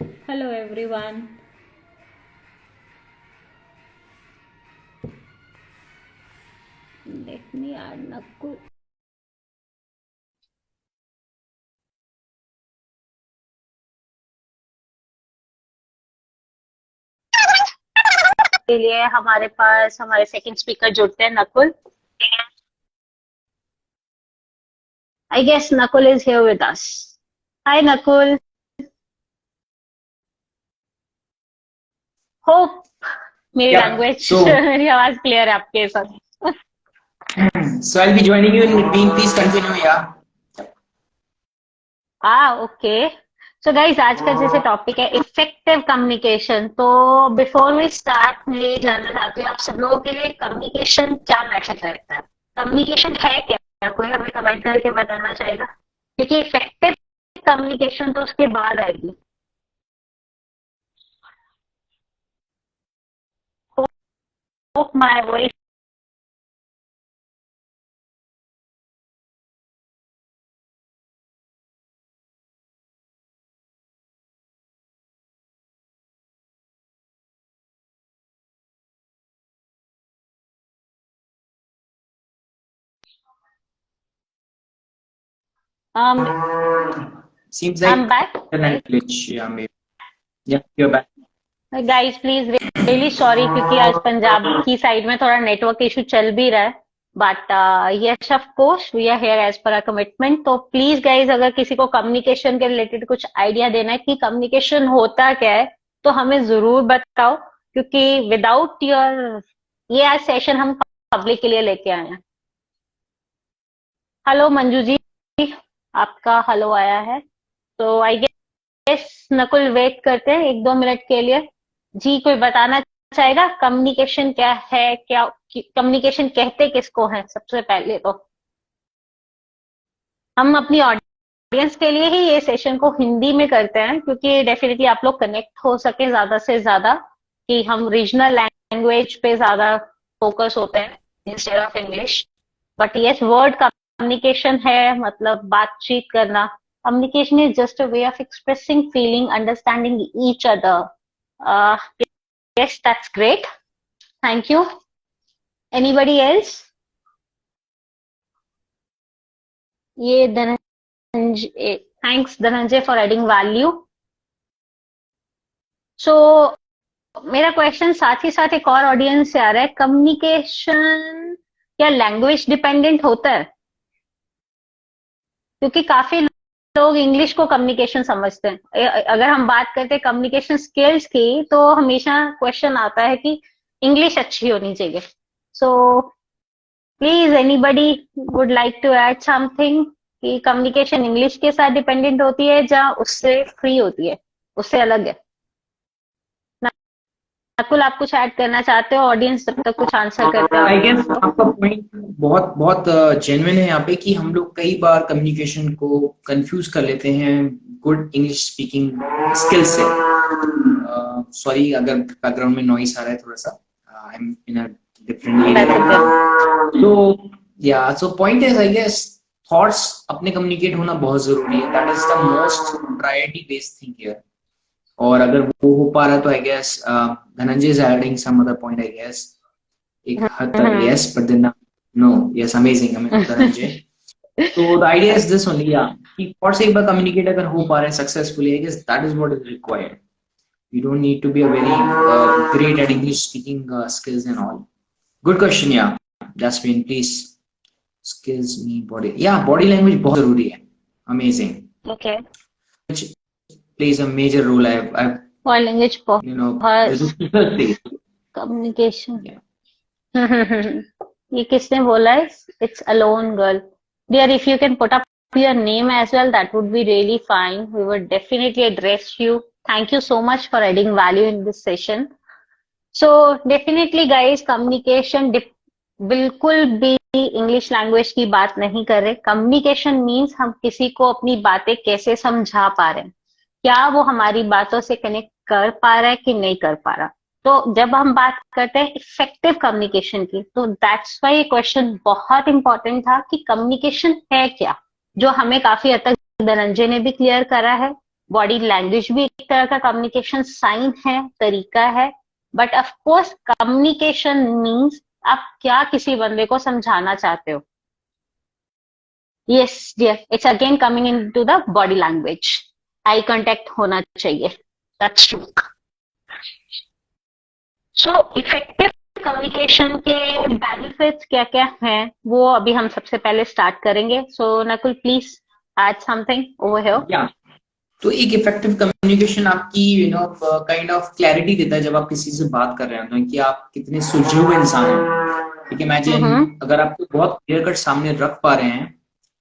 Hello everyone. Let me add Nakul. के लिए हमारे पास हमारे सेकंड स्पीकर जुड़ते हैं, Nakul. I guess Nakul is here with us. Hi Nakul. Hope मेरी Yeah. लैंग्वेज So, मेरी आवाज क्लियर है आपके साथ. so I'll be joining you in between. Please continue. Yeah. Okay. So guys, आज का जैसे टॉपिक है इफेक्टिव कम्युनिकेशन, तो बिफोर वी स्टार्ट मैं ये जानना चाहती हूँ आप सब लोगों के लिए कम्युनिकेशन क्या मैटर करता है. कम्युनिकेशन है क्या, कोई हमें कमेंट करके बताना चाहेगा, क्योंकि इफेक्टिव कम्युनिकेशन तो उसके बाद आएगी. Hope my voice. um Seems I'm like back, internet right? glitch. Yeah, maybe. Yeah, you're back. Guys please really sorry, क्योंकि आज पंजाब की साइड में थोड़ा नेटवर्क इशू चल भी रहा है. But yes, of course we are here as per a commitment. तो प्लीज गाइस, अगर किसी को कम्युनिकेशन के रिलेटेड कुछ आइडिया देना है कि कम्युनिकेशन होता क्या है, तो हमें जरूर बताओ, क्योंकि विदाउट योर, ये आज सेशन हम पब्लिक के लिए लेके आए हैं. हेलो मंजू जी, आपका हेलो आया है. तो आई गेस नकुल वेट करते हैं 1-2 मिनट के लिए. जी, कोई बताना चाहेगा कम्युनिकेशन क्या है, क्या कम्युनिकेशन कहते किसको है? सबसे पहले तो हम अपनी ऑडियंस के लिए ही ये सेशन को हिंदी में करते हैं, क्योंकि डेफिनेटली आप लोग कनेक्ट हो सके ज्यादा से ज्यादा, कि हम रीजनल लैंग्वेज पे ज्यादा फोकस होते हैं instead of English. But yes, word communication है, मतलब बातचीत करना. Communication is just a way of expressing feeling, understanding each other. Yes, that's great. Thank you. Anybody else? ये Dhananjay, thanks Dhananjay for adding value. So मेरा question साथ ही साथ एक और ऑडियंस से आ रहा है, कम्युनिकेशन क्या लैंग्वेज डिपेंडेंट होता है? क्योंकि काफी लोग इंग्लिश को कम्युनिकेशन समझते हैं. अगर हम बात करते हैं कम्युनिकेशन स्किल्स की, तो हमेशा क्वेश्चन आता है कि इंग्लिश अच्छी होनी चाहिए. So please anybody would like to add something, कि कम्युनिकेशन इंग्लिश के साथ डिपेंडेंट होती है या उससे फ्री होती है, उससे अलग है? नकुल, आप कुछ ऐड करना चाहते हो? ऑडियंस जब तक कुछ आंसर करते हो आप आई गेस पूछ लो. आपका पॉइंट बहुत बहुत जेन्युइन है यहाँ पे कि हम लोग कई बार कम्युनिकेशन को कंफ्यूज कर लेते हैं गुड इंग्लिश स्पीकिंग स्किल से. सॉरी अगर बैकग्राउंड में नॉइस आ रहा है थोड़ा सा. I am in a different that's okay. Area. तो या so point is I guess thoughts अपने कम्युनिकेट होना बहुत जरूरी है. That is the most priority based thing here. और अगर वो हो पा रहा है तो I guess Dhananjay is adding some other point I guess. एक हद तक yes but then no. Yes amazing Dhananjay. तो the idea is this only या कि और से एक बार कम्युनिकेट अगर हो पा रहे हैं successfully I guess that is what is required. You don't need to be a very great at English speaking skills and all. Good question, yeah. Jasmine, please. Skills me body. Yeah, body language बहुत जरूरी है. Amazing. Okay. Which plays a major role. I've और language you know, बहुत. there's a people say. Communication. Yeah. ये किसने बोला है? It's alone girl. Dear, if you can put up your name as well, that would be really fine. We would definitely address you. Thank you so much for adding value in this session. So definitely guys, communication बिल्कुल भी English language की बात नहीं कर रहे. Communication means हम किसी को अपनी बातें कैसे समझा पा रहे हैं, क्या वो हमारी बातों से कनेक्ट कर पा रहा है कि नहीं कर पा रहा. तो जब हम बात करते हैं इफेक्टिव कम्युनिकेशन की, तो दैट्स वाई ये क्वेश्चन बहुत इंपॉर्टेंट था कि कम्युनिकेशन है क्या, जो हमें काफी हद तक धनंजय ने भी क्लियर करा है. बॉडी लैंग्वेज भी एक तरह का कम्युनिकेशन साइन है, तरीका है, but of course communication means आप क्या किसी बंदे को समझाना चाहते हो. Yes dear, it's again coming in to the body language. Eye contact होना चाहिए. That's true. So effective communication के बेनिफिट्स क्या क्या हैं वो अभी हम सबसे पहले स्टार्ट करेंगे. So Nakul please add something over here. या तो एक इफेक्टिव कम्युनिकेशन आपकी काइंड ऑफ क्लैरिटी देता है जब आप किसी से बात कर रहे हैं तो कि आप कितने सुलझे हुए इंसान हैं. ठीक है, इमेजिन अगर आपको बहुत क्लियर कट सामने रख पा रहे हैं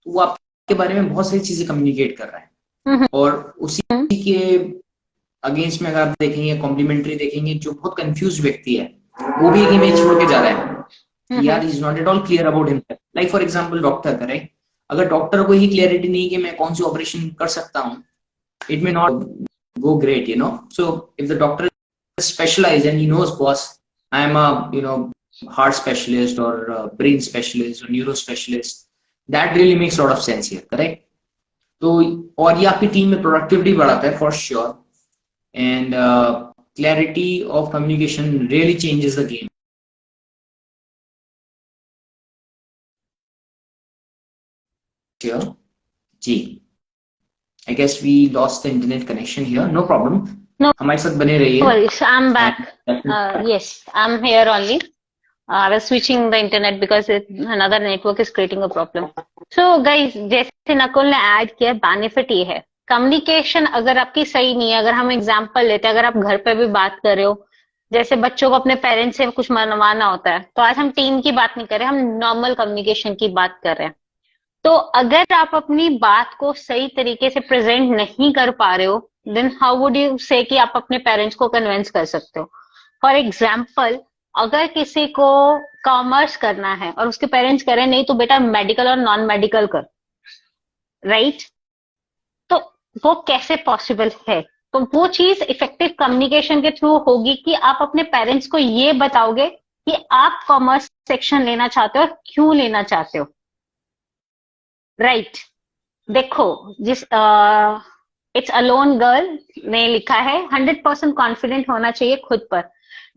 तो वो आपके बारे में बहुत सारी चीजें कम्युनिकेट कर रहा है. और उसी के अगेंस्ट में अगर आप देखेंगे, कॉम्प्लीमेंट्री देखेंगे, जो बहुत कंफ्यूज व्यक्ति है वो भी एक इमेज छोड़ के जा रहा है यार, is not at all clear about himself. Like for example doctor करें, अगर डॉक्टर को ही क्लियरिटी नहीं कि मैं कौन सी ऑपरेशन कर सकता हूँ, it may not go great, so if the doctor is specialized and he knows, boss, I am a heart specialist or brain specialist or neuro specialist, that really makes a lot of sense here, correct? तो और ये आपकी team में productivity बढ़ाता है for sure, and clarity of communication really changes the game here. Ji, I guess we lost the internet connection here. No problem. No हमारे साथ बने रहिए. worries, I'm back. Yes, I'm here only. I was switching the internet because another network is creating a problem. So guys, जैसे नकुल ने add किया, benefit ये है, communication अगर आपकी सही नहीं है, अगर हम एग्जांपल लेते हैं, अगर आप घर पे भी बात कर रहे हो, जैसे बच्चों को अपने पेरेंट्स से कुछ मनवाना होता है, तो आज हम टीम की बात नहीं कर रहे, हम नॉर्मल कम्युनिकेशन की बात कर रहे हैं. तो अगर आप अपनी बात को सही तरीके से प्रेजेंट नहीं कर पा रहे हो, देन हाउ वुड यू से कि आप अपने पेरेंट्स को कन्विंस कर सकते हो. फॉर एग्जाम्पल, अगर किसी को कॉमर्स करना है और उसके पेरेंट्स कह रहे हैं नहीं तो बेटा मेडिकल और नॉन मेडिकल कर, राइट? तो वो कैसे पॉसिबल है? तो वो चीज इफेक्टिव कम्युनिकेशन के थ्रू होगी कि आप अपने पेरेंट्स को ये बताओगे कि आप कॉमर्स सेक्शन लेना चाहते हो और क्यों लेना चाहते हो, राइट? देखो, जिस इट्स अलोन गर्ल ने लिखा है 100% कॉन्फिडेंट होना चाहिए खुद पर.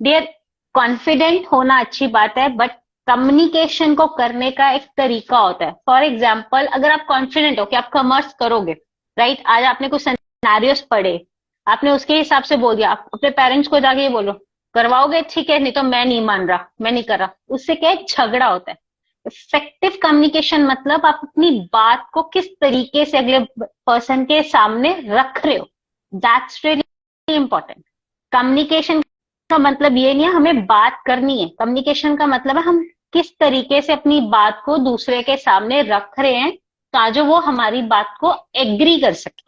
डियर, कॉन्फिडेंट होना अच्छी बात है, बट कम्युनिकेशन को करने का एक तरीका होता है. फॉर एग्जाम्पल, अगर आप कॉन्फिडेंट हो कि आप कॉमर्स करोगे, राइट, आज आपने कुछ सिनेरियोस पढ़े, आपने उसके हिसाब से बोल दिया, आप अपने पेरेंट्स को जाके ये बोलो करवाओगे, ठीक है, नहीं तो मैं नहीं मान रहा, मैं नहीं कर रहा, उससे क्या है, झगड़ा होता है. इफेक्टिव कम्युनिकेशन मतलब आप अपनी बात को किस तरीके से अगले पर्सन के सामने रख रहे हो, दैट्स रियली इंपॉर्टेंट. कम्युनिकेशन का मतलब ये नहीं है हमें बात करनी है, कम्युनिकेशन का मतलब है हम किस तरीके से अपनी बात को दूसरे के सामने रख रहे हैं ताकि वो हमारी बात को एग्री कर सके,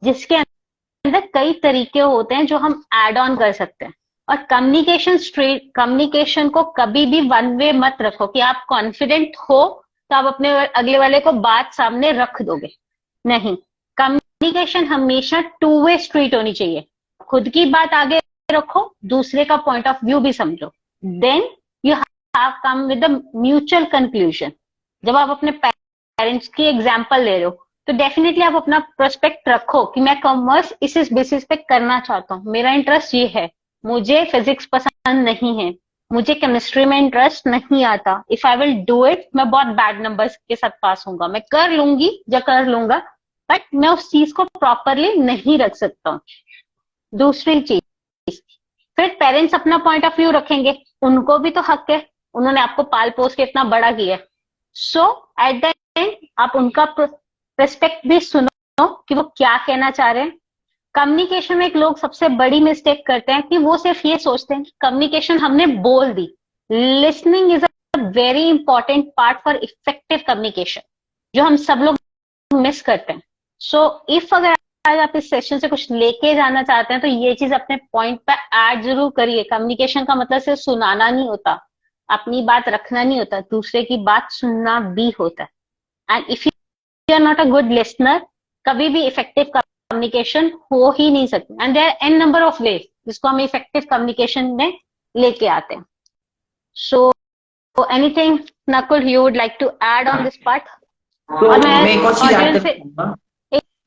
जिसके अंदर कई तरीके होते हैं जो हम ऐड ऑन कर सकते हैं. और कम्युनिकेशन को कभी भी वन वे मत रखो कि आप कॉन्फिडेंट हो तो आप अपने अगले वाले को बात सामने रख दोगे, नहीं. कम्युनिकेशन हमेशा टू वे स्ट्रीट होनी चाहिए. खुद की बात आगे रखो, दूसरे का पॉइंट ऑफ व्यू भी समझो, then you have come with the mutual conclusion. जब आप अपने पेरेंट्स की एग्जाम्पल ले रहे हो तो डेफिनेटली आप अपना प्रोस्पेक्ट रखो कि मैं कॉमर्स इस बेसिस पे करना चाहता हूँ, मेरा इंटरेस्ट ये है, मुझे फिजिक्स पसंद नहीं है, मुझे केमिस्ट्री में इंटरेस्ट नहीं आता, if I will do it मैं बहुत बैड नंबर्स के साथ पास होऊंगा, मैं कर लूंगी या कर लूंगा, बट मैं उस चीज को प्रॉपरली नहीं रख सकता हूँ. दूसरी चीज, फिर पेरेंट्स अपना पॉइंट ऑफ व्यू रखेंगे, उनको भी तो हक है, उन्होंने आपको पाल पोस के इतना बड़ा किया. सो एट द एंड आप उनका पर्सपेक्ट भी सुनो कि वो क्या कहना चाह रहे हैं. कम्युनिकेशन में एक लोग सबसे बड़ी मिस्टेक करते हैं कि वो सिर्फ ये सोचते हैं कि कम्युनिकेशन हमने बोल दी. Listening is a very important part for effective communication, जो हम सब लोग मिस करते हैं. सो इफ अगर आज आप इस सेशन से कुछ लेके जाना चाहते हैं तो ये चीज अपने पॉइंट पे ऐड जरूर करिए. कम्युनिकेशन का मतलब सिर्फ सुनाना नहीं होता, अपनी बात रखना नहीं होता, दूसरे की बात सुनना भी होता है. And if you are not a good listener, कभी भी इफेक्टिव कम्युनिकेशन हो ही नहीं सकती. And there are an number of ways जिसको हम इफेक्टिव कम्युनिकेशन में लेके आते हैं. So anything Nakul you would like to add on this part? तो मैं एक और चीज ऐड करना,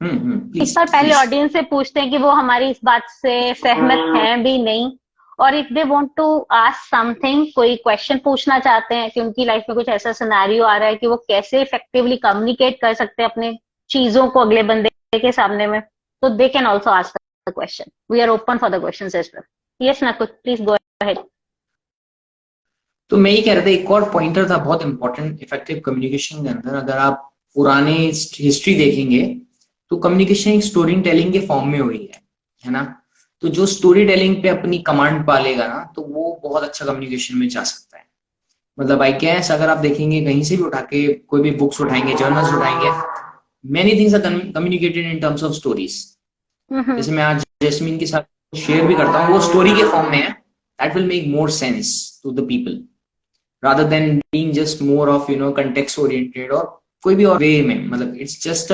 प्लीज इस बार पहले ऑडियंस से पूछते हैं कि वो हमारी इस बात से सहमत हैं भी नहीं, और if they want to ask something, कोई क्वेश्चन पूछना चाहते हैं कि उनकी लाइफ में कुछ ऐसा सिनेरियो आ रहा है कि वो कैसे इफेक्टिवली कम्युनिकेट कर सकते हैं अपने चीजों को अगले बंदे के सामने में, तो they can also ask the question. We are open for the questions as well. Yes Nakul, please go ahead. तो मैं ये कह रहा था, एक और पॉइंटर था बहुत इंपॉर्टेंट इफेक्टिव कम्युनिकेशन के अंदर. अगर आप पुराने हिस्ट्री देखेंगे तो कम्युनिकेशन एक स्टोरी टेलिंग के फॉर्म में हुई है ना. तो जो स्टोरी टेलिंग पे अपनी कमांड पालेगा ना, तो वो बहुत अच्छा कम्युनिकेशन में जा सकता है. मतलब आई गेस अगर आप देखेंगे कहीं से भी उठा के, कोई भी बुक्स उठाएंगे, जर्नल्स उठाएंगे, many things are communicated in terms of stories. जैसे मैं आज जैस्मीन के साथ शेयर भी करता हूँ, वो स्टोरी के फॉर्म में है. That will make more sense to the people rather than being just more of context oriented or कोई भी और वे में. मतलब it's just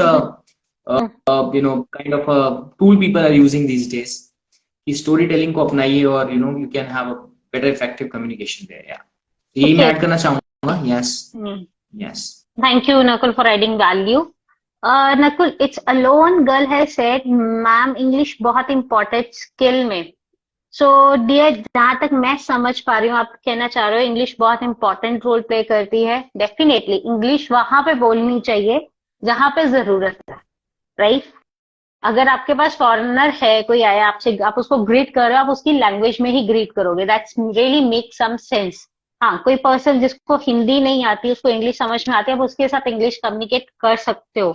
kind of a tool people are using these days. कि स्टोरी टेलिंग को अपनाइए और you can have a better effective communication there. Yeah. यही मैं ऐड करना चाहूंगा. Yes. Thank you Nakul for adding value. Nakul, it's alone girl has said, ma'am English बहुत important skill में. So dear, जहां तक मैं समझ पा रही हूँ, आप कहना चाह रहे हो इंग्लिश बहुत इंपॉर्टेंट रोल प्ले करती है. डेफिनेटली इंग्लिश वहां पे बोलनी चाहिए जहां पे जरूरत है, राइट. अगर आपके पास फॉरेनर है, कोई आया आपसे, आप उसको ग्रीट कर रहे हो, आप उसकी लैंग्वेज में ही ग्रीट करोगे. That's really make some sense. हाँ, कोई पर्सन जिसको हिंदी नहीं आती, उसको इंग्लिश समझ में आती है, आप उसके साथ इंग्लिश कम्युनिकेट कर सकते हो.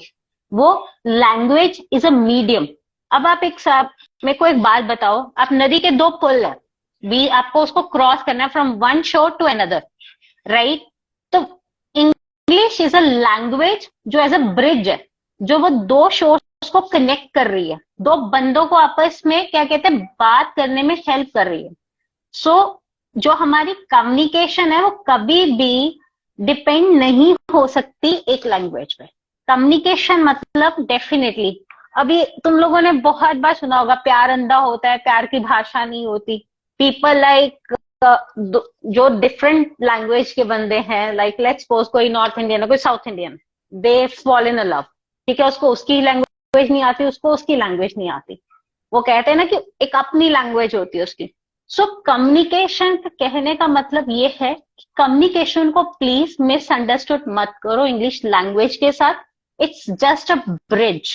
वो लैंग्वेज इज अ मीडियम. अब आप मेरे को एक बात बताओ, आप नदी के दो पुल है, भी आपको उसको क्रॉस करना है फ्रॉम वन शोर टू अनदर, राइट. तो इंग्लिश इज अ लैंग्वेज जो एज अ ब्रिज है, जो वो दो शोर्स को कनेक्ट कर रही है, दो बंदों को आपस में क्या कहते हैं, बात करने में हेल्प कर रही है. सो जो हमारी कम्युनिकेशन है वो कभी भी डिपेंड नहीं हो सकती एक लैंग्वेज पे. कम्युनिकेशन मतलब डेफिनेटली, अभी तुम लोगों ने बहुत बार सुना होगा, प्यार अंधा होता है, प्यार की भाषा नहीं होती. पीपल लाइक जो डिफरेंट लैंग्वेज के बंदे हैं, लाइक लेट्स सपोज कोई नॉर्थ इंडियन है, कोई south Indian, they fall in love. ठीक है, उसको उसकी लैंग्वेज नहीं आती, उसको उसकी लैंग्वेज नहीं आती. वो कहते हैं ना कि एक अपनी लैंग्वेज होती है उसकी. सो कम्युनिकेशन कहने का मतलब ये है कि कम्युनिकेशन को प्लीज मिसअंडरस्टूड मत करो इंग्लिश लैंग्वेज के साथ. इट्स जस्ट अ ब्रिज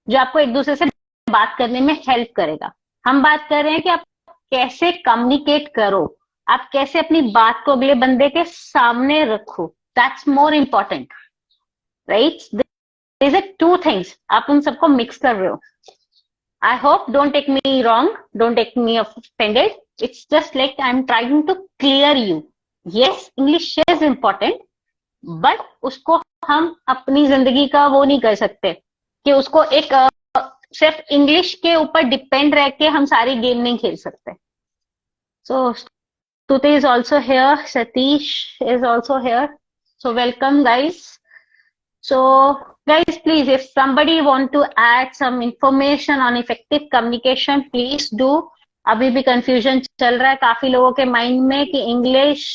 जो आपको एक दूसरे से बात करने में हेल्प करेगा. हम बात कर रहे हैं कि आप कैसे कम्युनिकेट करो, आप कैसे अपनी बात को अगले बंदे के सामने रखो. That's more important, right. There are two things, आप उन सबको मिक्स कर रहे हो. I hope, don't take me wrong, don't take me offended. It's just like I am trying to clear you. Yes, English is important, but उसको हम अपनी जिंदगी का वो नहीं कर सकते कि उसको एक सिर्फ इंग्लिश के ऊपर डिपेंड रह के हम सारी गेम नहीं खेल सकते. सो Tuti is also here, Satish is also here. So welcome guys. So guys, please, if somebody want to add some information on effective communication, please do. अभी भी कंफ्यूजन चल रहा है काफी लोगों के माइंड में कि इंग्लिश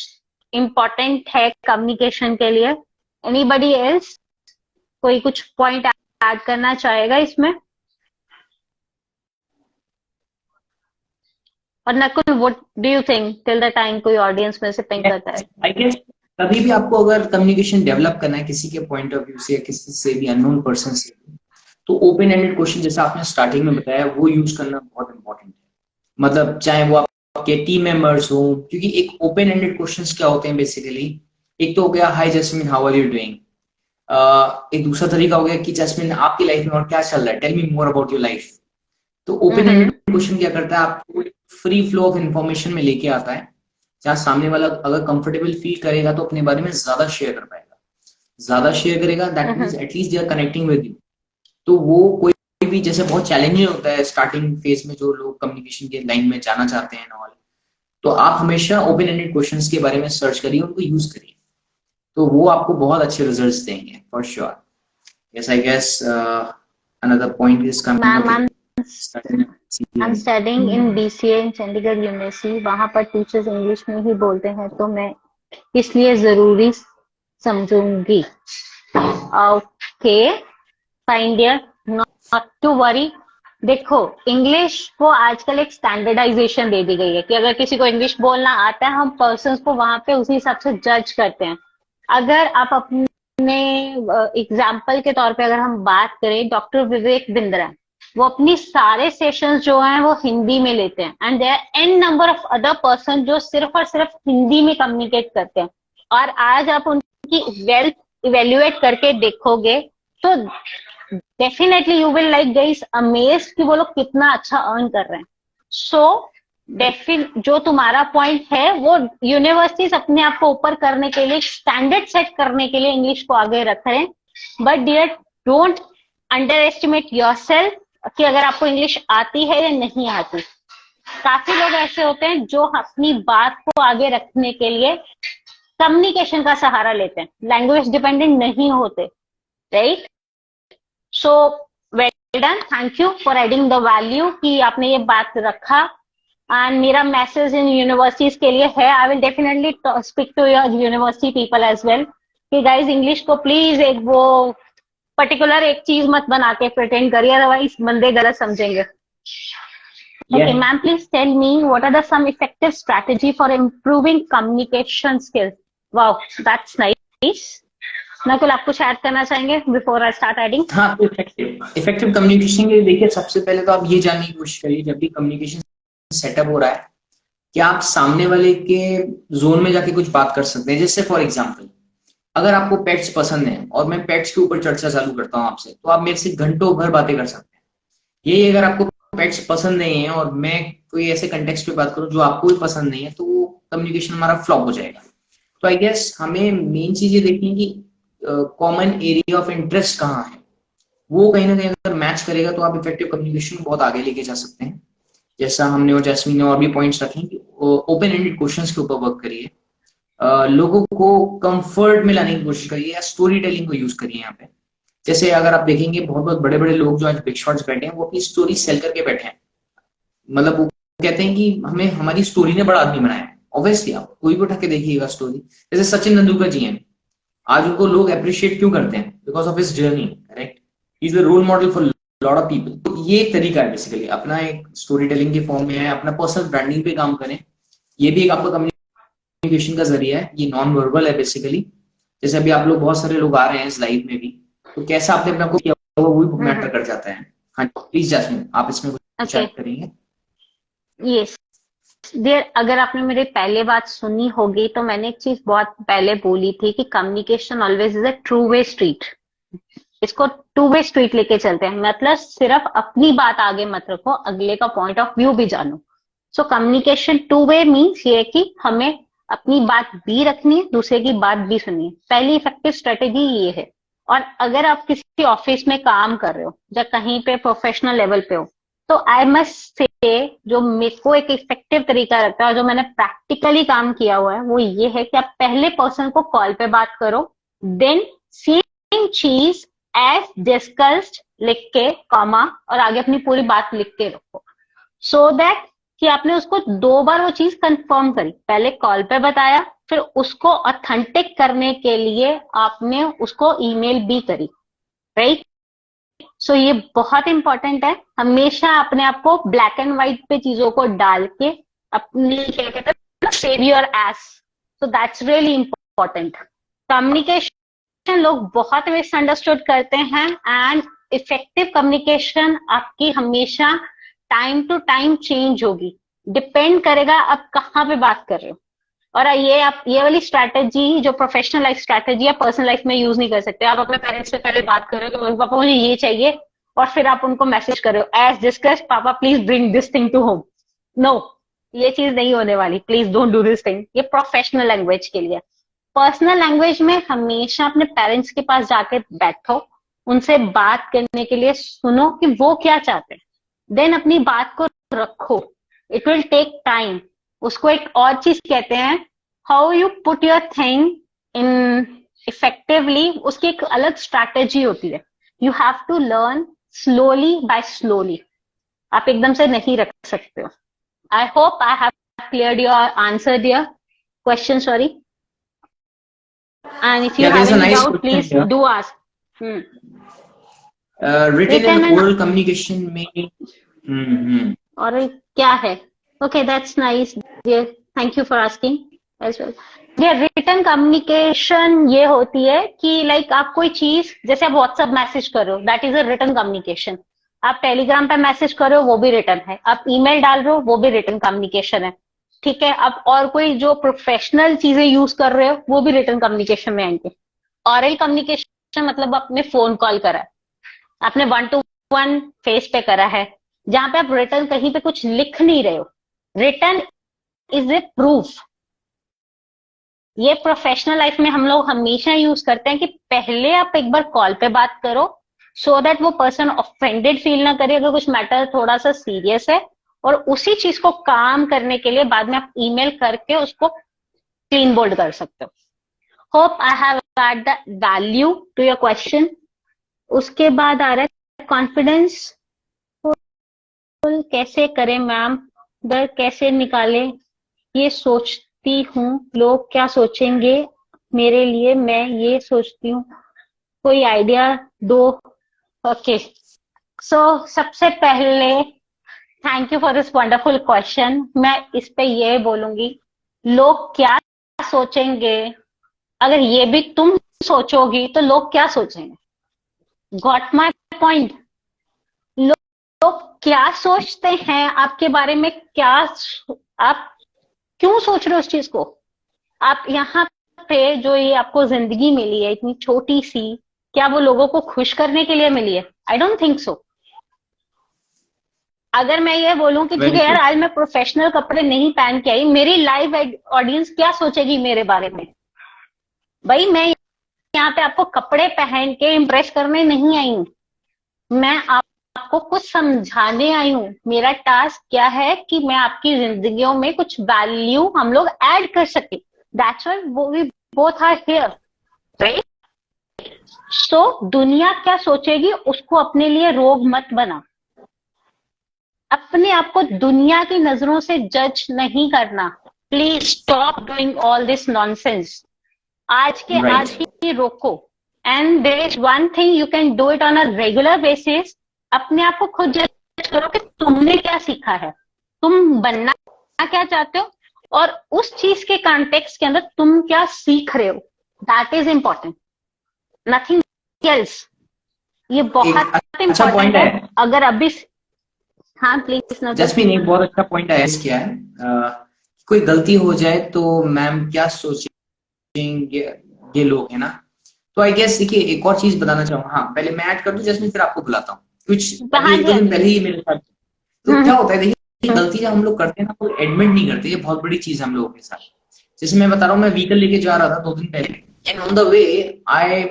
इम्पोर्टेंट है कम्युनिकेशन के लिए. एनीबडी एल्स, कोई कुछ पॉइंट ऐड करना चाहेगा इसमें? और Nakul, what do you think till the time कोई ऑडियंस में से पिंक करता है? आई गेस कभी भी आपको अगर कम्युनिकेशन डेवलप करना है किसी के पॉइंट ऑफ व्यू से या किसी से भी अननोन पर्सन से, तो ओपन एंडेड क्वेश्चन जैसा आपने स्टार्टिंग में बताया वो यूज करना बहुत इंपॉर्टेंट है. मतलब चाहे वो आपके टीम मेंबर्स हो, क्योंकि एक ओपन एंडेड क्वेश्चंस क्या होते हैं बेसिकली, एक तो हो गया hi Jasmine how are you doing. एक दूसरा तरीका हो गया कि जैस्मिन आपकी लाइफ में और क्या चल रहा है, tell me more about your life. तो ओपन एंडेड क्वेश्चन क्या करता है, आपको फ्री फ्लो ऑफ इंफॉर्मेशन में लेके आता है, जहां सामने वाला अगर कंफर्टेबल फील करेगा तो अपने बारे में ज्यादा शेयर कर पाएगा. ज्यादा शेयर करेगा, that means at least they are connecting with you. तो वो कोई भी, जैसे बहुत चैलेंजिंग होता है स्टार्टिंग फेज में जो लोग कम्युनिकेशन के लाइन में जाना चाहते हैं ऑल, तो आप हमेशा ओपन एंडेड क्वेश्चंस के बारे में सर्च करिए, उनको यूज करिए, तो वो आपको बहुत अच्छे रिजल्ट्स देंगे for sure. Yes, I guess another point is coming. I'm studying in BCA in Chandigarh university. वहां पर टीचर्स इंग्लिश में ही बोलते हैं, तो मैं इसलिए जरूरी समझूंगी. Okay fine dear. Not to worry. देखो, इंग्लिश को आजकल एक स्टैंडर्डाइजेशन दे दी गई है कि अगर किसी को इंग्लिश बोलना आता है, हम पर्सन्स को वहां पे उसी हिसाब से जज करते हैं। अगर आप अपने एग्जाम्पल के तौर पे अगर हम बात करें, डॉक्टर विवेक बिंद्रा, वो अपनी सारे सेशंस जो हैं वो हिंदी में लेते हैं, and there are an number of other person जो सिर्फ और सिर्फ हिंदी में कम्युनिकेट करते हैं। और आज आप उनकी वेल्थ इवेल्युएट करके देखोगे तो definitely you will like guys amazed कि वो लोग कितना अच्छा अर्न कर रहे हैं। सो जो तुम्हारा पॉइंट है, वो यूनिवर्सिटीज अपने आप को ऊपर करने के लिए, स्टैंडर्ड सेट करने के लिए इंग्लिश को आगे रख रहे हैं। But dear, don't underestimate yourself कि अगर आपको इंग्लिश आती है या नहीं आती। काफी लोग ऐसे होते हैं जो अपनी बात को आगे रखने के लिए कम्युनिकेशन का सहारा लेते हैं, लैंग्वेज डिपेंडेंट नहीं होते, right? So well done, thank you for adding the value कि आपने ये बात रखा। एंड मेरा मैसेज इन यूनिवर्सिटीज के लिए है, I will definitely speak to your university people as well कि गाइज इंग्लिश को प्लीज एक वो पर्टिकुलर एक चीज मत बना के प्रिटेंड करिए, अदरवाइज बंदे गलत समझेंगे। Okay, ma'am, please tell me what are the some effective strategy for improving communication skills? Wow, that's nice. Nakul, आप कुछ ऐड करना चाहेंगे before I start adding? हाँ, इफेक्टिव कम्युनिकेशन के लिए देखिए, सबसे पहले तो आप ये जानने की कोशिश करिए जब भी कम्युनिकेशन सेटअप हो रहा है कि आप सामने वाले के जोन में जाके कुछ बात कर सकते हैं। जैसे फॉर एग्जांपल, अगर आपको पेट्स पसंद है और मैं पेट्स के ऊपर चर्चा चालू करता हूँ आपसे, तो आप मेरे से घंटों भर बातें कर सकते हैं। यही अगर आपको पेट्स पसंद नहीं है और मैं कोई ऐसे कंटेक्स्ट पे बात करूं जो आपको भी पसंद नहीं है, तो वो कम्युनिकेशन हमारा फ्लॉप हो जाएगा। तो आई गेस हमें मेन चीज ये देखनी है कि कॉमन एरिया ऑफ इंटरेस्ट कहाँ है, वो कहीं ना कहीं अगर मैच करेगा तो आप इफेक्टिव कम्युनिकेशन बहुत आगे लेके जा सकते हैं। जैसा हमने और जैस्मीन ने और भी पॉइंट्स रखे कि ओपन एंडेड क्वेश्चंस के ऊपर वर्क करिए, लोगों को कंफर्ट में लाने की कोशिश करिए, या स्टोरी टेलिंग को यूज करिए यहाँ पे। जैसे अगर आप देखेंगे बहुत बहुत बड़े बड़े लोग जो आज बिग शॉट्स बैठे हैं, वो अपनी स्टोरी सेल करके बैठे हैं। मतलब वो कहते हैं कि हमें हमारी स्टोरी ने बड़ा आदमी बनाया है। ऑब्वियसली आप कोई भी उठा के देखिएगा स्टोरी, जैसे सचिन तेंदुलकर जी हैं, आज उनको लोग अप्रिशिएट क्यों करते हैं? Because of his journey, correct? He is a role model for lot of people. तो ये एक तरीका है बेसिकली, अपना एक स्टोरी टेलिंग के फॉर्म में है, अपना पर्सनल ब्रांडिंग पे काम करें। ये भी एक आपका कम्युनिकेशन का जरिया है, ये नॉन वर्बल है बेसिकली। जैसे अभी आप लोग बहुत सारे लोग आ रहे हैं इस लाइव में भी, तो कैसा आपने अपने को किया हुआ वो भी मैटर कर जाता है। हाँ प्लीज जैस्मिन, आप इसमें कुछ ऐड करेंगे? यस देयर, अगर आपने मेरी पहले बात सुनी होगी तो मैंने एक चीज बहुत पहले बोली थी कि communication always is a true way street. इसको टू वे स्ट्रीट लेके चलते हैं, मतलब सिर्फ अपनी बात आगे मत रखो, अगले का पॉइंट ऑफ व्यू भी जानो। So communication two way means ये कि हमें अपनी बात भी रखनी है, दूसरे की बात भी सुननी है। पहली इफेक्टिव स्ट्रेटेजी ये है। और अगर आप किसी ऑफिस में काम कर रहे हो या कहीं पे प्रोफेशनल लेवल पे हो, तो आई मस्ट से जो मेरे को एक इफेक्टिव तरीका लगता है और जो मैंने प्रैक्टिकली काम किया हुआ है वो ये है कि आप पहले पर्सन को कॉल पे बात करो, देन सेम चीज एज डिस्कस्ड लिख के कॉमा और आगे अपनी पूरी बात लिख के रखो, सो दैट कि आपने उसको 2 बार वो चीज कंफर्म करी। पहले कॉल पे बताया, फिर उसको ऑथेंटिक करने के लिए आपने उसको ईमेल भी करी, राइट? सो ये बहुत इंपॉर्टेंट है। हमेशा अपने आप को ब्लैक एंड व्हाइट पे चीजों को डाल के अपनी क्या कहते हैं, save your S. So that's really important. Communication लोग बहुत मिसअंडरस्टूड करते हैं, एंड इफेक्टिव कम्युनिकेशन आपकी हमेशा टाइम टू टाइम चेंज होगी, डिपेंड करेगा आप कहाँ पे बात कर रहे हो। और ये आप ये वाली स्ट्रैटेजी जो प्रोफेशनल लाइफ स्ट्रैटेजी या पर्सनल लाइफ में यूज नहीं कर सकते। आप अपने पेरेंट्स से पहले बात कर रहे हो कि मम्मी पापा मुझे ये चाहिए, और फिर आप उनको मैसेज कर रहे हो एज डिस्कस पापा please bring this thing to home. No, ये चीज नहीं होने वाली। Please don't do this thing. ये प्रोफेशनल लैंग्वेज के लिए। पर्सनल लैंग्वेज में हमेशा अपने पेरेंट्स के पास जाके बैठो, उनसे बात करने के लिए सुनो कि वो क्या चाहते हैं, देन अपनी बात को रखो। It will take time. उसको एक और चीज कहते हैं, how you put your thing in effectively, उसकी एक अलग स्ट्रैटेजी होती है। You have to learn slowly by slowly. आप एकदम से नहीं रख सकते हो। I hope I have cleared your answer dear question, sorry. And if you have any doubt please do ask. Written Written and and oral communication में oral क्या है? Okay, that's nice, dear. Thank you for asking as well. Dear, written communication ये होती है कि like आप कोई चीज, जैसे आप व्हाट्सएप मैसेज कर रहे हो, that is a written communication. आप टेलीग्राम पे मैसेज कर रहे हो, वो भी रिटर्न है. आप ईमेल डाल रहे हो, वो भी रिटर्न कम्युनिकेशन है. ठीक है. आप और कोई जो प्रोफेशनल चीजें यूज कर रहे हो, वो भी रिटर्न कम्युनिकेशन में आएंगे. ऑरल कम्युनिकेशन मतलब आपने फोन कॉल करा है, आपने 1-to-1 फेस पे करा है, जहां पे आप रिटर्न कहीं पे कुछ लिख नहीं रहे हो. Return is a proof. ये प्रोफेशनल लाइफ में हम लोग हमेशा यूज करते हैं कि पहले आप एक बार कॉल पे बात करो, सो दैट वो पर्सन ऑफेंडेड फील ना करे अगर कुछ मैटर थोड़ा सा सीरियस है, और उसी चीज को काम करने के लिए बाद में आप ईमेल करके उसको क्लीन बोल्ड कर सकते हो. Hope I have add the value to your question. उसके बाद आ रहा है कॉन्फिडेंस. कैसे करें मैम, डर कैसे निकाले, ये सोचती हूँ लोग क्या सोचेंगे मेरे लिए, मैं ये सोचती हूँ, कोई आइडिया दो. ओके, सो सबसे पहले thank you for this wonderful question. मैं इस पे ये बोलूंगी, लोग क्या सोचेंगे, अगर ये भी तुम सोचोगी तो लोग क्या सोचेंगे. Got my point. लोग क्या सोचते हैं आपके बारे में, क्या आप क्यों सोच रहे हो उस चीज को. आप यहाँ पे जो ये आपको जिंदगी मिली है इतनी छोटी सी, क्या वो लोगों को खुश करने के लिए मिली है? I don't think so. अगर मैं ये बोलूं कि ठीक है यार, आज मैं प्रोफेशनल कपड़े नहीं पहन के आई, मेरी लाइव ऑडियंस क्या सोचेगी मेरे बारे में. भाई मैं यहाँ पे आपको कपड़े पहन के इम्प्रेस करने नहीं आई हूँ, मैं आपको कुछ समझाने आई हूँ. मेरा टास्क क्या है कि मैं आपकी जिंदगियों में कुछ वैल्यू हम लोग ऐड कर सके. That's why we both are here, right. So दुनिया क्या सोचेगी उसको अपने लिए रोग मत बना. अपने आप को दुनिया की नजरों से जज नहीं करना. Please stop doing all this nonsense. आज के आज ही रोको. And there is one thing you can do it on a regular basis. अपने आप को खुद जज करो कि तुमने क्या सीखा है, तुम बनना क्या चाहते हो, और उस चीज के कॉन्टेक्स्ट के अंदर तुम क्या सीख रहे हो. That is important, nothing else. ये बहुत अच्छा पॉइंट है. अगर अभी हाँ प्लीज. जस्मीन, एक बहुत अच्छा पॉइंट है किया है. कोई गलती हो जाए तो मैम क्या सोचेंगे ये लोग, है ना. तो आई गेस देखिए, एक और चीज बताना चाहूंगा. हाँ, पहले मैं ऐड कर दूं जस्मीन, फिर आपको बुलाता हूँ. कुछ एक दो दिन पहले ही मेरे साथ तो क्या होता है, देखिए गलती जब हम लोग करते हैं ना तो एडमिट नहीं करते. ये बहुत बड़ी चीज है हम लोगों के साथ. जैसे मैं बता रहा हूँ, मैं व्हीकल लेके जा रहा था 2 दिन पहले, and on the way I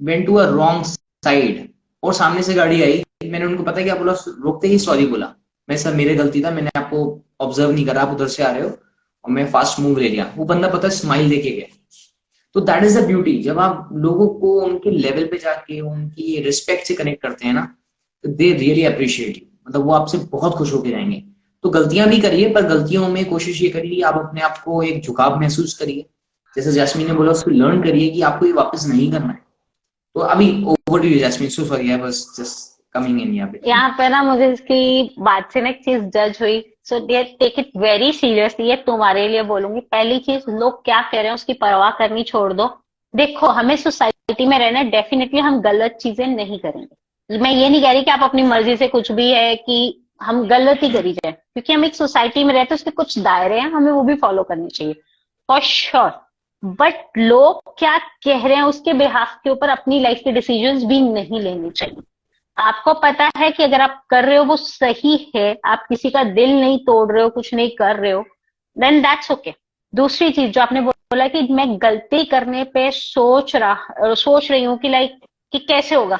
went to a wrong side, और सामने से गाड़ी आई. मैंने उनको पता क्या बोला, रोकते ही सॉरी बोला. मैं सर मेरे गलती था, मैंने आपको ऑब्जर्व नहीं करा, आप उधर से आ रहे हो, और मैं फास्ट मूव ले लिया. वो बंदा पता स्माइल देके गया. तो दैट इज द ब्यूटी. जब आप लोगों को उनके लेवल पे जाके उनकी रिस्पेक्ट से कनेक्ट करते हैं ना, तो दे रियली अप्रिशिएट यू. मतलब वो आपसे बहुत खुश होके जाएंगे. तो गलतियां भी करिए, पर गलतियों में कोशिश ये करिए आप अपने आप को एक झुकाव महसूस करिए. जैसे जैस्मीन ने बोला, उसको लर्न करिए कि आपको ये वापस नहीं करना है. तो अभी over to you Jasmine. So sorry, I was just coming in यहाँ पे ना मुझे इसकी बात से ना एक चीज जज हुई. So take it very seriously. ये तुम्हारे लिए बोलूंगी. पहली चीज, लोग क्या कह रहे हैं उसकी परवाह करनी छोड़ दो. देखो, हमें सोसाइटी में रहना है, डेफिनेटली हम गलत चीजें नहीं करेंगे. मैं ये नहीं कह रही कि आप अपनी मर्जी से कुछ भी है कि हम गलत ही करी जाए, क्योंकि हम एक सोसाइटी में रहते हैं, उसके कुछ दायरे हैं, हमें वो भी फॉलो करने चाहिए फॉर श्योर. बट लोग क्या कह रहे हैं उसके बिहाफ के ऊपर अपनी लाइफ के डिसीजंस भी नहीं लेने चाहिए. आपको पता है कि अगर आप कर रहे हो वो सही है, आप किसी का दिल नहीं तोड़ रहे हो, कुछ नहीं कर रहे हो, देन दैट्स ओके. दूसरी चीज जो आपने बोला कि मैं गलती करने पे सोच रही हूँ कि लाइक कि कैसे होगा.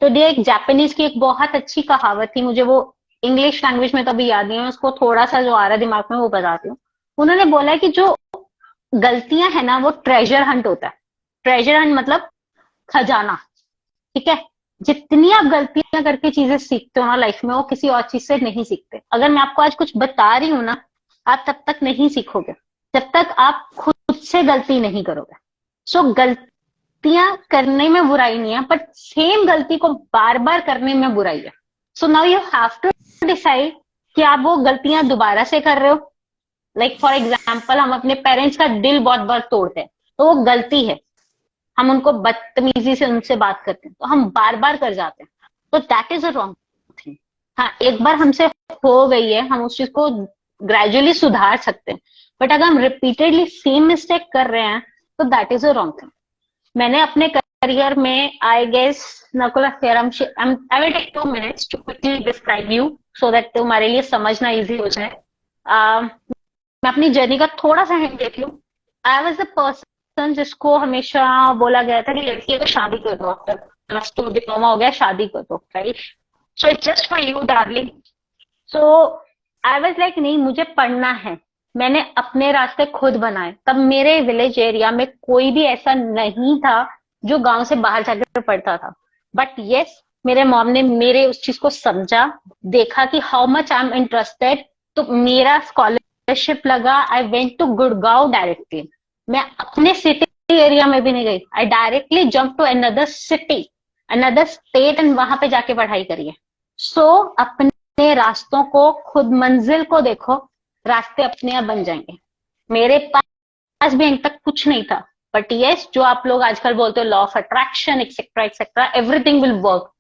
तो ये एक जापानीज की एक बहुत अच्छी कहावत थी, मुझे वो इंग्लिश लैंग्वेज में तो अभी याद नहीं है, उसको थोड़ा सा जो आ रहा है दिमाग में वो बताती हूँ. उन्होंने बोला कि जो गलतियां है ना, वो ट्रेजर हंट होता है. ट्रेजर हंट मतलब खजाना. ठीक है. जितनी आप गलतियां करके चीजें सीखते हो ना लाइफ में, वो किसी और चीज से नहीं सीखते. अगर मैं आपको आज कुछ बता रही हूँ ना, आप तब तक नहीं सीखोगे जब तक आप खुद से गलती नहीं करोगे. सो गलतियां करने में बुराई नहीं है, बट सेम गलती को बार बार करने में बुराई है. So now you have to decide कि आप वो गलतियां दोबारा से कर रहे हो. लाइक फॉर एग्जाम्पल, हम अपने पेरेंट्स का दिल बहुत बार तोड़ते हैं, तो वो गलती है. हम उनको बदतमीजी से उनसे बात करते हैं, तो हम बार बार कर जाते हैं, तो that is a wrong thing. हाँ, एक बार हमसे हो गई है, हम उस चीज को ग्रेजुअली सुधार सकते हैं, बट अगर हम रिपीटेडली सेम मिस्टेक कर रहे हैं, तो that is a wrong thing. मैंने अपने करियर में, I guess Nakul, I will take 2 minutes to quickly describe you so that तुम्हारे लिए समझना इजी हो जाए. मैं अपनी जर्नी का थोड़ा सा हिंट देती हूँ. आई वॉज द पर्सन जिसको हमेशा बोला गया था कि लड़की को शादी कर दो, आफ्टर प्लस 2 डिप्लोमा हो गया, शादी कर दो, right? So it's just for you darling. So I was like, नहीं, मुझे पढ़ना है. मैंने अपने रास्ते खुद बनाए. तब मेरे विलेज एरिया में कोई भी ऐसा नहीं था जो गांव से बाहर जाकर पढ़ता था. बट यस, मेरे मॉम ने मेरे उस चीज को समझा, देखा कि how much I am interested, तो मेरा स्कॉलरशिप लगा. I went to Gurgaon directly. मैं अपने सिटी एरिया में भी नहीं गई. I directly jump to another city, another state, and वहां पे जाके पढ़ाई करिए. सो अपने रास्तों को, खुद मंजिल को देखो, रास्ते अपने आप बन जाएंगे. मेरे पास भी अभी तक कुछ नहीं था, बट यस, जो आप लोग आजकल बोलते हो, law of attraction etcetera etcetera, everything will work.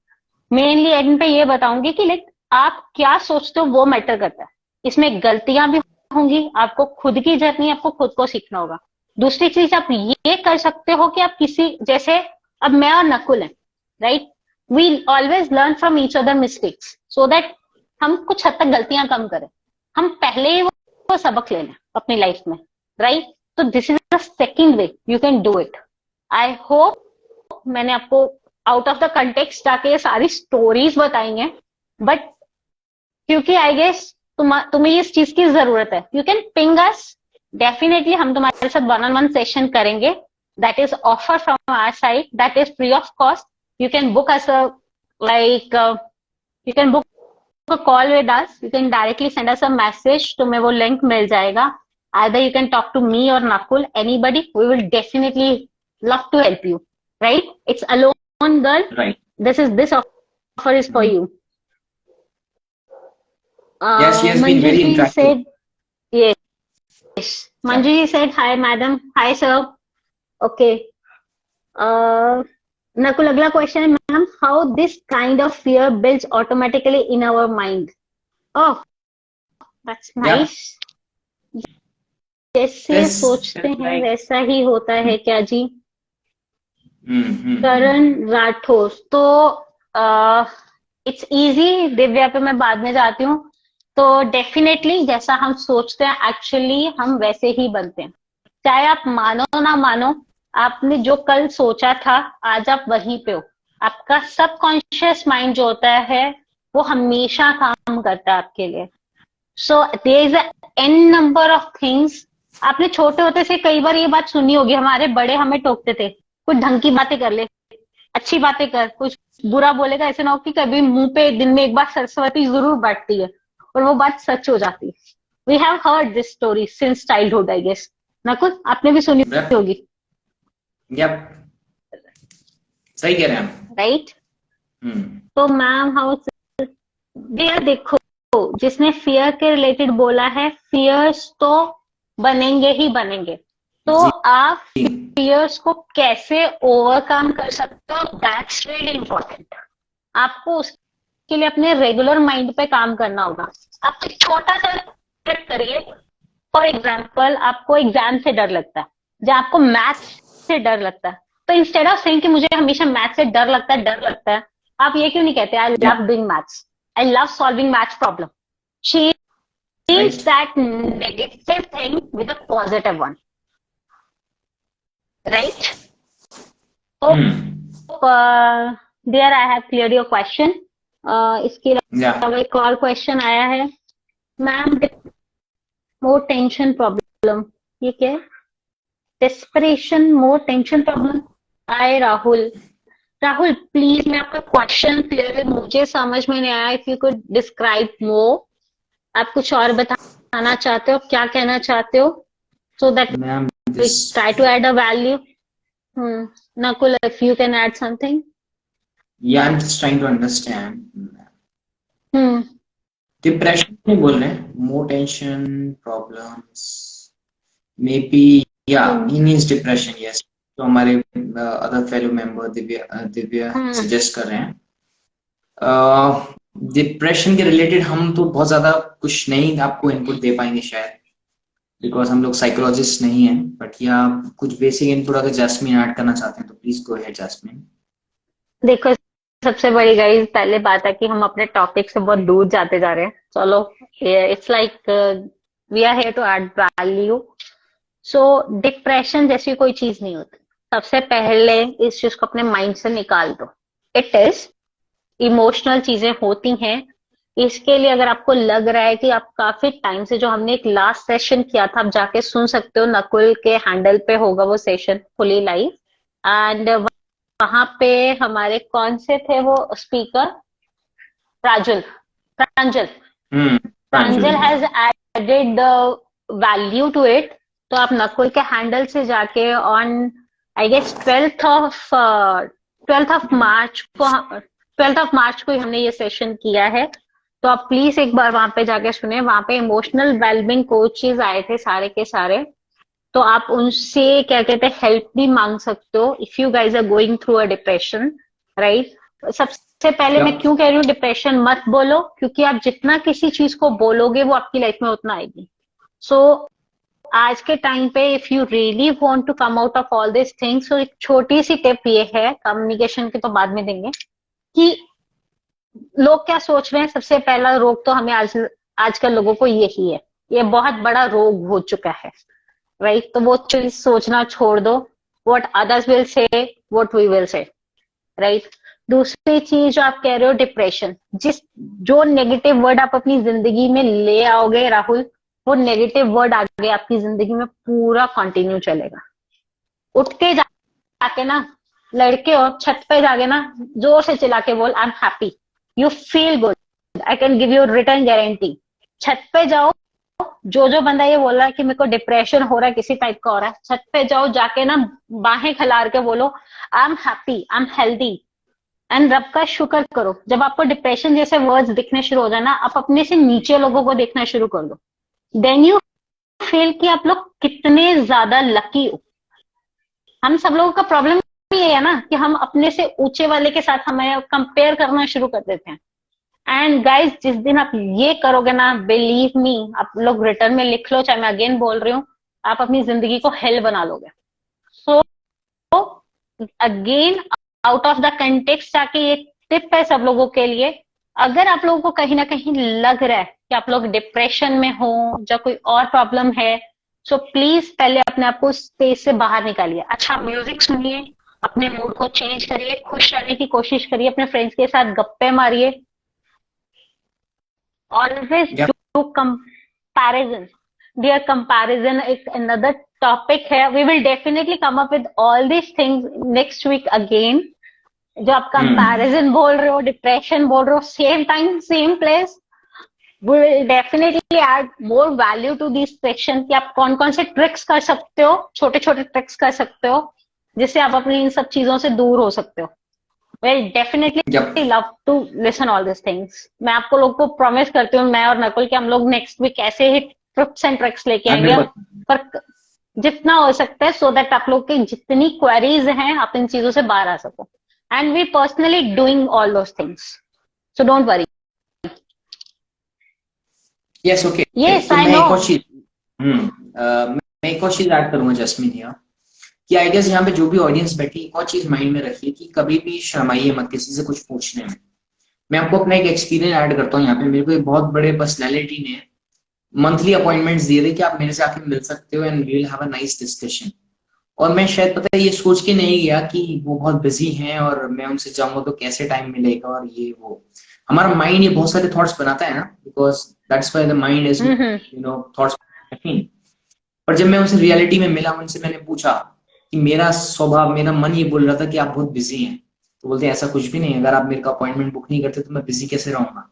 Mainly and पे ये बताऊंगी कि लाइक आप क्या सोचते हो वो मैटर करता है. इसमें गलतियां भी होंगी, आपको खुद की जर्नी, आपको खुद को सीखना होगा. दूसरी चीज आप ये कर सकते हो कि आप किसी, जैसे अब मैं और नकुल हैं, right? We always learn from each other mistakes, so that हम कुछ हद तक गलतियां कम करें. हम पहले ही वो सबक ले लें अपनी लाइफ में, राइट? तो this is the second way you can do it. I hope मैंने आपको आउट ऑफ द कंटेक्स्ट जाके ये सारी स्टोरीज बताई हैं, बट क्योंकि आई गेस तुम्हें इस चीज की जरूरत है, you can ping us. Definitely हम तुम्हारे साथ 1-on-1 सेशन करेंगे. That is offer from our side, that is free of cost. You can book us like you can book a call with us. You can directly send us a message. तुम्हें वो link मिल जाएगा. Either you can talk to me or Nakul, anybody. We will definitely love to help you. Right? It's alone, girl. Right. This offer is for you. Yes, she has been Manju very ji interactive. said, yes. Manju ji said, hi, madam. Hi, sir. Okay. Nakul, अगला question है, ma'am, how this kind of fear builds automatically in our mind. Oh, that's nice. जैसे सोचते हैं वैसा ही होता है क्या जी? करण राठौर. तो इट्स इजी. दिव्या पे मैं बाद में जाती हूँ. तो डेफिनेटली जैसा हम सोचते हैं, एक्चुअली हम वैसे ही बनते हैं. चाहे आप मानो ना मानो, आपने जो कल सोचा था, आज आप वहीं पे हो. आपका सबकॉन्शियस माइंड जो होता है, वो हमेशा काम करता है आपके लिए. So there is an number of things. आपने छोटे होते से कई बार ये बात सुनी होगी, हमारे बड़े हमें टोकते थे, कुछ ढंग की बातें कर ले, अच्छी बातें कर, कुछ बुरा बोलेगा, ऐसे ना हो कि कभी मुंह पे दिन में एक बार सरस्वती जरूर बैठती है और वो बात सच हो जाती है. We have heard this story since childhood, I guess. Nakul, आपने भी सुनी होगी. Yep. सही कह रहे हैं हम. राइट? तो मैम, हाउ डियर, देखो, जिसने फियर के रिलेटेड बोला है, फियर्स तो बनेंगे ही बनेंगे. तो आप फियर्स को कैसे ओवरकम कर सकते हो, दैट्स रियली इम्पोर्टेंट. आपको उसके लिए अपने रेगुलर माइंड पे काम करना होगा. आप एक छोटा सा ट्रिक करिए. फॉर एग्जाम्पल, आपको एग्जाम से डर लगता है, जब आपको मैथ्स से डर लगता है, तो इंस्टेड ऑफ सेइंग कि मुझे हमेशा मैथ्स से डर लगता है, आप ये क्यों नहीं कहते, I love doing maths, I love solving maths problem. Change that negative thing with a positive one. Right? There I have cleared your question. इसके अलावा एक और क्वेश्चन आया है, मैम, मोर टेंशन प्रॉब्लम. ये क्या है? Desperation, more tension problem. Hi Rahul. Rahul, please, मैं आपका क्वेश्चन क्लियर, मुझे समझ में नहीं आया. इफ यू कुड डिस्क्राइब मोर. आप कुछ और बताना चाहते हो, क्या कहना चाहते हो, so that we try to add a value. Nakul, if you can add something. Yeah, I'm just trying to understand. Hmm. Depression नहीं बोल रहे हैं, more tension, problems, maybe, yeah, he needs depression, yes. तो हमारे other fellow member Divya Hmm. Suggest कर रहे हैं depression के रिलेटेड हम तो बहुत ज्यादा कुछ नहीं आपको इनपुट दे पाएंगे शायद, बिकॉज हम लोग साइकोलॉजिस्ट नहीं है, बट या कुछ बेसिक इनपुट अगर जैस्मिन ऐड करना चाहते हैं तो प्लीज गो अहेड जैस्मिन। देखो, सबसे बड़ी गाइस पहले बात है कि हम अपने टॉपिक से बहुत दूर जाते जा रहे हैं। चलो, it's like we are here to add value. So depression जैसी कोई चीज नहीं होती। सबसे पहले इस चीज को अपने माइंड से निकाल दो। इट इज इमोशनल चीजें होती हैं। इसके लिए अगर आपको लग रहा है कि आप काफी टाइम से, जो हमने एक लास्ट सेशन किया था, आप जाके सुन सकते हो, नकुल के हैंडल पे होगा वो सेशन फुली लाइव। एंड वहां पे हमारे कौन से थे वो speaker, Pranjal Pranjal has added the value to it. तो आप नकुल के हैंडल से जाके on I guess 12th of March को ही हमने ये सेशन किया है। तो आप प्लीज एक बार वहां पे जाके सुने। वहां पे इमोशनल वेलबिंग कोचेज आए थे सारे के सारे। तो आप उनसे क्या कहते हैं हेल्प भी मांग सकते हो if you guys are going through a depression, right. सबसे पहले मैं क्यों कह रही हूँ डिप्रेशन मत बोलो, क्योंकि आप जितना किसी चीज को बोलोगे वो आपकी लाइफ में उतना आएगी। सो आज के टाइम पे if you really want to come out of all this things, तो एक छोटी सी टिप ये है, कम्युनिकेशन की तो बाद में देंगे, कि लोग क्या सोच रहे हैं। सबसे पहला रोग तो हमें आजकल लोगों को यही है, ये बहुत बड़ा रोग हो चुका है, राइट। तो वो चीज सोचना छोड़ दो, what others will say, what we will say, right. दूसरी चीज जो आप कह रहे हो डिप्रेशन, जो नेगेटिव वर्ड आप अपनी जिंदगी में ले आओगे राहुल, वो नेगेटिव वर्ड आगे आपकी जिंदगी में पूरा कंटिन्यू चलेगा। उठ के जाके ना, लड़के हो छत पे जाके ना जोर से चिल्ला के बोल I am happy, you feel good, I can give you return guarantee. छत पे जाओ, जो बंदा ये बोल रहा है कि मेरे को डिप्रेशन हो रहा है, किसी टाइप का हो रहा है, छत पे जाओ, जाके ना बाहें खिलार के बोलो I am happy, I am healthy, and रब का शुक्र करो। जब आपको डिप्रेशन जैसे वर्ड्स दिखने शुरू हो जाए ना, आप अपने से नीचे लोगों को देखना शुरू कर दो। देन यू फील कि आप लोग कितने ज्यादा लकी हो। हम सब लोगों का प्रॉब्लम ये है ना कि हम अपने से ऊंचे वाले के साथ हमें कंपेयर करना शुरू कर देते हैं। एंड गाइज, जिस दिन आप ये करोगे ना, बिलीव मी, आप लोग रिटर्न में लिख लो, चाहे मैं अगेन बोल रही हूँ, आप अपनी जिंदगी को हेल बना लोगे। So again out of the context जाके ये टिप है सब लोगों के लिए। अगर आप लोगों को कहीं ना कहीं लग रहा है कि आप लोग डिप्रेशन में हो या कोई और प्रॉब्लम है, सो प्लीज पहले अपने आप को स्पेस से बाहर निकालिए। अच्छा म्यूजिक सुनिए, अपने मूड को चेंज करिए, खुश रहने की कोशिश करिए, अपने फ्रेंड्स के साथ गप्पे मारिए। Always do comparison, dear comparison एक अनदर टॉपिक है। We will definitely come up with all this things next week again. जो आप कंपैरिजन बोल रहे हो, डिप्रेशन बोल रहे हो, same time same place, we will definitely add more value to this section कि आप कौन कौन से ट्रिक्स कर सकते हो, छोटे छोटे ट्रिक्स कर सकते हो, जिससे आप अपनी इन सब चीजों से दूर हो सकते हो। Well definitely love to listen all this things. मैं आपको लोग को प्रॉमिस करती हूँ, मैं और नकुल, कि हम लोग नेक्स्ट वीक ऐसे ही टिप्स एंड ट्रिक्स लेके आएंगे, पर जितना हो सकता है, सो दैट आप लोग की जितनी क्वेरीज हैं आप इन चीजों से बाहर आ सको। And we personally doing all those things, so don't worry. Yes, okay. Yes, I know. मैं एक और चीज ऐड करूंगा जस्मिन यहाँ, कि आई गेस यहाँ पे जो भी ऑडियंस बैठी, एक और चीज माइंड में रखिए कि कभी भी शर्माइए मत किसी से कुछ पूछने में। मैं आपको अपना एक एक्सपीरियंस ऐड करता हूँ यहाँ पे। मेरे को एक बहुत बड़े पर्सनैलिटी ने मंथली अपॉइंटमेंट्स दिए थे कि आप मेरे से आके मिल सकते हो and we will have a nice discussion. और मैं शायद पता है ये सोच के नहीं गया कि वो बहुत बिजी हैं और मैं उनसे जाऊंगा तो कैसे टाइम मिलेगा और ये वो। हमारा माइंड ये बहुत सारे थॉट्स बनाता है ना, because that's why the mind is thoughts. पर जब मैं उनसे रियलिटी में मिला, उनसे मैंने पूछा कि मेरा स्वभाव, मेरा मन ये बोल रहा था कि आप बहुत बिजी हैं। तो बोलते हैं ऐसा कुछ भी नहीं, अगर आप मेरे का अपॉइंटमेंट बुक नहीं करते तो मैं बिजी कैसे रहूंगा।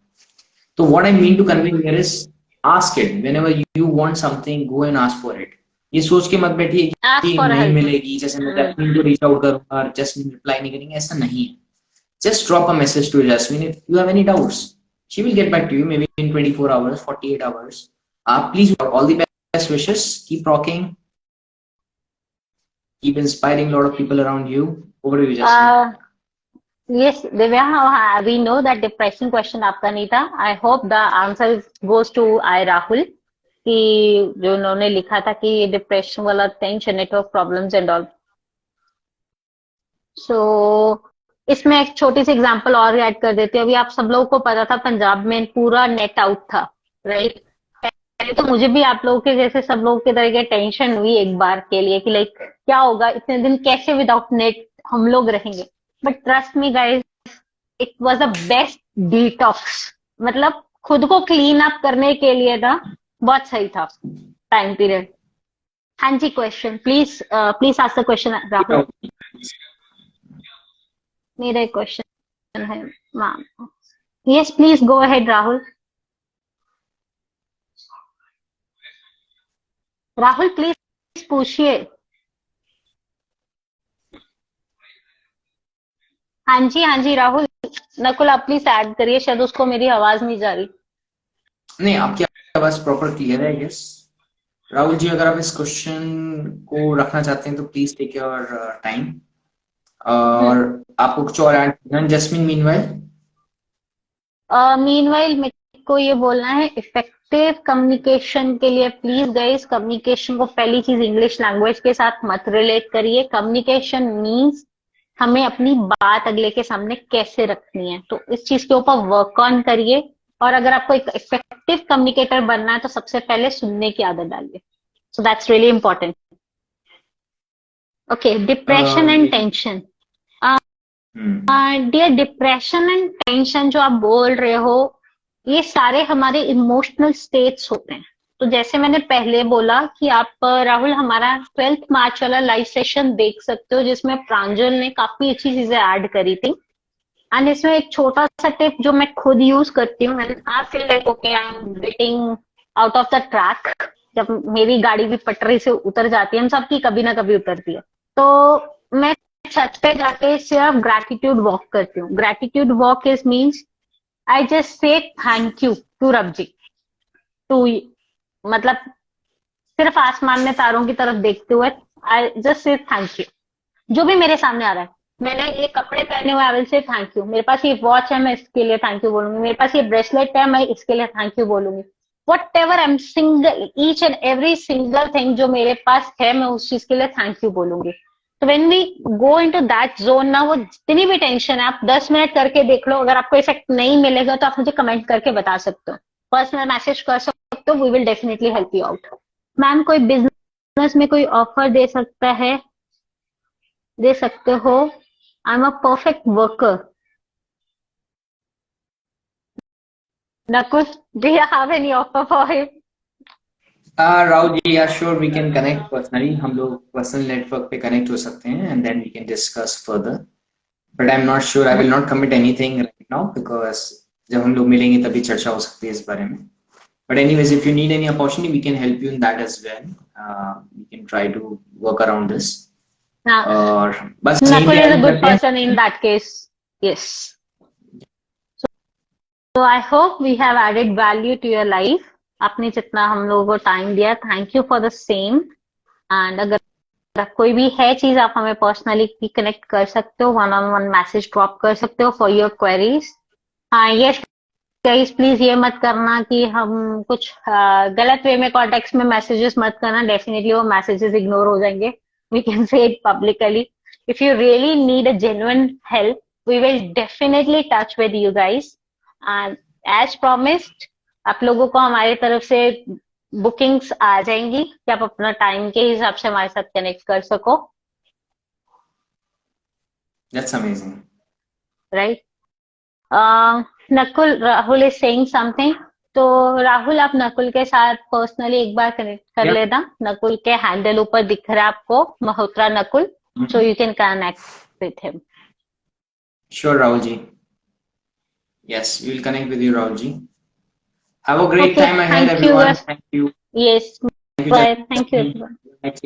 तो what I mean to convey here is ask it whenever you want something, go and ask for it. ये सोच के मत बैठिए Ask कि for नहीं help. मिलेगी, जैसे मैं जैस्मिन को रीच आउट करूंगा और जैस्मिन रिप्लाई नहीं करेंगे, ऐसा नहीं है. Just drop a message to Jasmine if you have any doubts. She will get back to you maybe in 24 hours, 48 hours. Please, all the best wishes. Keep rocking. Keep inspiring a lot of people around you. Over to you, Jasmine. Yes, Divya, we know that depression question आपका नहीं था. I hope the answer goes to I Rahul कि जो उन्होंने लिखा था कि depression वाला tension, network problems and all. So इसमें एक छोटी सी एग्जांपल और ऐड कर देते हैं. अभी आप सब लोगों को पता था पंजाब में पूरा नेट आउट था, राइट? पहले तो मुझे भी आप लोगों के जैसे सब लोगों की तरह टेंशन हुई एक बार के लिए कि लाइक क्या होगा, इतने दिन कैसे विदाउट नेट हम लोग रहेंगे. But trust me guys, it was the best detox. मतलब खुद को क्लीन अप करने के लिए ना बहुत सही था टाइम पीरियड. हाँ जी, question please please ask the question Rahul. मेरा एक क्वेश्चन है ma'am. Yes please go ahead Rahul. Rahul please पूछिए. हाँ जी राहुल. नकुल आप प्लीज ऐड करिए, शायद उसको मेरी आवाज नहीं जा रही. नहीं, आपकी आवाज प्रॉपर क्लियर है. यस राहुल जी, अगर आप इस क्वेश्चन को रखना चाहते हैं तो प्लीज टेक योर टाइम. और आपको कुछ और ऐड करना है? जैस्मिन मीनवाइल मेरे को ये बोलना है, इफेक्टिव कम्युनिकेशन के लिए प्लीज गाइस, कम्युनिकेशन को पहली चीज इंग्लिश लैंग्वेज के साथ मत रिलेट करिए. कम्युनिकेशन मीन्स हमें अपनी बात अगले के सामने कैसे रखनी है, तो इस चीज के ऊपर वर्क ऑन करिए. और अगर आपको एक इफेक्टिव कम्युनिकेटर बनना है तो सबसे पहले सुनने की आदत डालिए. So that's really important. Okay, depression and tension. Dear, depression and tension जो आप बोल रहे हो, ये सारे हमारे इमोशनल स्टेट्स होते हैं. तो जैसे मैंने पहले बोला कि आप राहुल हमारा 12 मार्च वाला लाइव सेशन देख सकते हो जिसमें प्रांजल ने काफी अच्छी चीजें ऐड करी थी. एंड इसमें एक छोटा सा टिप जो मैं खुद यूज करती हूँ, I feel like okay I am getting out of the track. जब मेरी गाड़ी भी पटरी से उतर जाती है, हम सबकी कभी ना कभी उतरती है, तो मैं छत पे जाके सिर्फ ग्रैटिट्यूड वॉक करती हूँ. Gratitude walk is means I just say thank you to Rab ji, to, मतलब सिर्फ आसमान में तारों की तरफ देखते हुए आई जस्ट से थैंक यू. जो भी मेरे सामने आ रहा है, मैंने ये कपड़े पहने हुए, I will say thank you. मेरे पास ये वॉच है, मैं इसके लिए थैंक यू बोलूंगी. मेरे पास ये ब्रेसलेट है, मैं इसके लिए थैंक यू बोलूंगी. What ever I am single, each and every single thing जो मेरे पास है, मैं उस चीज के लिए थैंक यू बोलूंगी. तो when we go into that zone ना, वो जितनी भी टेंशन है आप 10 मिनट करके देख लो. अगर आपको इफेक्ट नहीं मिलेगा तो आप मुझे कमेंट करके बता सकते हो, पर्सनल मैसेज कर सकते हो. We will definitely help you out. Ma'am कोई बिजनेस में कोई ऑफर दे सकता है, दे सकते हो. I am a perfect worker. Nakul, do you have any offer for him? Rahul ji, yeah sure, we can connect personally. हम लोग पर्सनल नेटवर्क पे कनेक्ट हो सकते हैं and then we can discuss further. But I am not sure, I will not commit anything right now because जब हम लोग मिलेंगे तभी चर्चा हो सकती है इस बारे में. But anyways, if you need any opportunity, we can help you in that as well. We can try to work around this. और बस Nakul is a good person in that case. Yes. So I hope we have added value to your life. आपने जितना हम लोगों को time दिया, thank you for the same. And अगर कोई भी है चीज, आप हमें पर्सनली कनेक्ट कर सकते हो, 1-on-1 मैसेज ड्रॉप कर सकते हो for your queries. Yes guys, please ये मत करना कि हम कुछ गलत वे में कॉन्टेक्स्ट में मैसेजेस मत करना. डेफिनेटली वो मैसेजेस इग्नोर हो जाएंगे. We can say it publicly. If you really need a genuine help, we will definitely touch with you guys. And as promised, आप लोगों को हमारी तरफ से बुकिंग्स आ जाएंगी कि आप अपना टाइम के हिसाब से हमारे साथ कनेक्ट कर सको. That's amazing. Right. Nakul, Rahul is saying something. तो राहुल, आप नकुल के साथ पर्सनली एक बार कनेक्ट कर लेना. नकुल के हैंडल ऊपर दिख रहा है आपको, Mahotra Nakul, so you can connect with him. Sure, Rahul ji. Yes, we will connect with you, Rahul ji. Have a great time ahead, everyone. Thank you. Yes, bye. Thank you, everyone. next